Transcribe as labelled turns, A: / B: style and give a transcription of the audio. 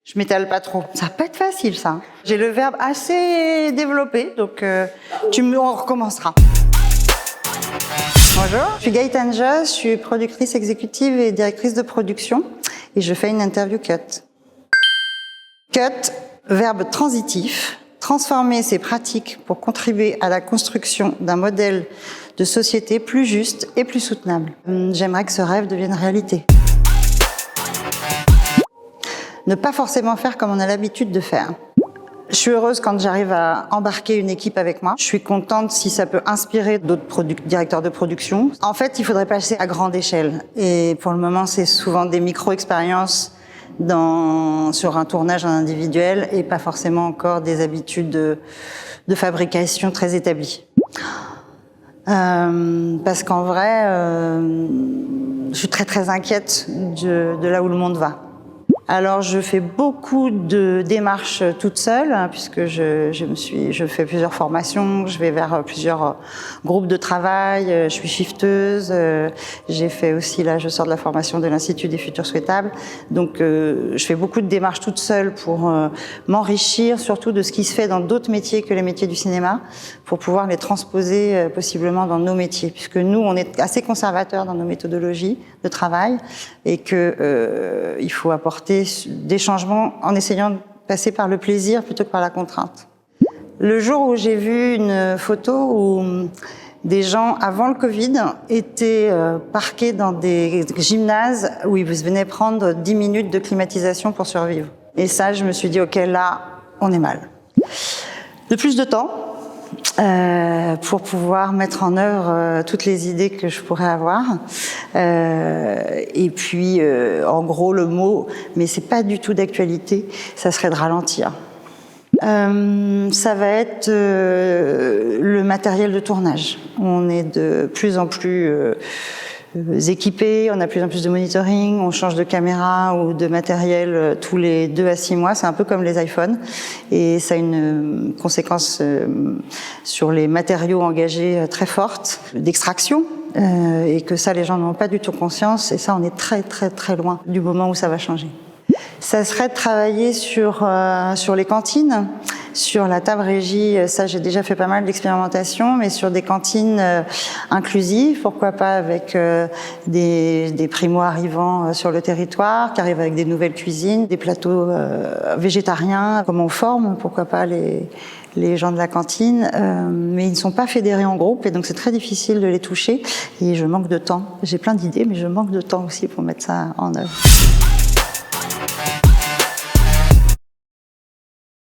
A: Je m'étale pas trop. Ça va pas être facile, ça. J'ai le verbe assez développé, donc on recommencera. Bonjour, je suis Gaëtane Josse, je suis productrice exécutive et directrice de production et je fais une interview cut. Cut, verbe transitif, transformer ses pratiques pour contribuer à la construction d'un modèle de société plus juste et plus soutenable. J'aimerais que ce rêve devienne réalité. Ne pas forcément faire comme on a l'habitude de faire. Je suis heureuse quand j'arrive à embarquer une équipe avec moi. Je suis contente si ça peut inspirer d'autres directeurs de production. En fait, il faudrait passer à grande échelle. Et pour le moment, c'est souvent des micro-expériences sur un tournage en individuel et pas forcément encore des habitudes de fabrication très établies. Parce qu'en vrai, je suis très inquiète de là où le monde va. Alors je fais beaucoup de démarches toute seule, hein, puisque je fais plusieurs formations, je vais vers plusieurs groupes de travail, je suis shifteuse, j'ai fait aussi, là je sors de la formation de l'Institut des futurs souhaitables, donc je fais beaucoup de démarches toute seule pour m'enrichir surtout de ce qui se fait dans d'autres métiers que les métiers du cinéma, pour pouvoir les transposer possiblement dans nos métiers, puisque nous on est assez conservateurs dans nos méthodologies de travail et que il faut apporter des changements en essayant de passer par le plaisir plutôt que par la contrainte. Le jour où j'ai vu une photo où des gens, avant le Covid, étaient parqués dans des gymnases où ils venaient prendre 10 minutes de climatisation pour survivre. Et ça, je me suis dit, ok, là, on est mal. De plus de temps, pour pouvoir mettre en œuvre toutes les idées que je pourrais avoir. Et puis, en gros, le mot, mais c'est pas du tout d'actualité, ça serait de ralentir. Ça va être le matériel de tournage. On est de plus en plus équipés, on a de plus en plus de monitoring, on change de caméra ou de matériel tous les 2 à 6 mois, c'est un peu comme les iPhones, et ça a une conséquence sur les matériaux engagés très forte, d'extraction, et que ça les gens n'ont pas du tout conscience, et ça on est très loin du moment où ça va changer. Ça serait de travailler sur les cantines, sur la table régie, ça j'ai déjà fait pas mal d'expérimentations, mais sur des cantines inclusives, pourquoi pas avec des primo-arrivants sur le territoire, qui arrivent avec des nouvelles cuisines, des plateaux végétariens, comme on forme, pourquoi pas les gens de la cantine, mais ils ne sont pas fédérés en groupe et donc c'est très difficile de les toucher et je manque de temps. J'ai plein d'idées mais je manque de temps aussi pour mettre ça en œuvre.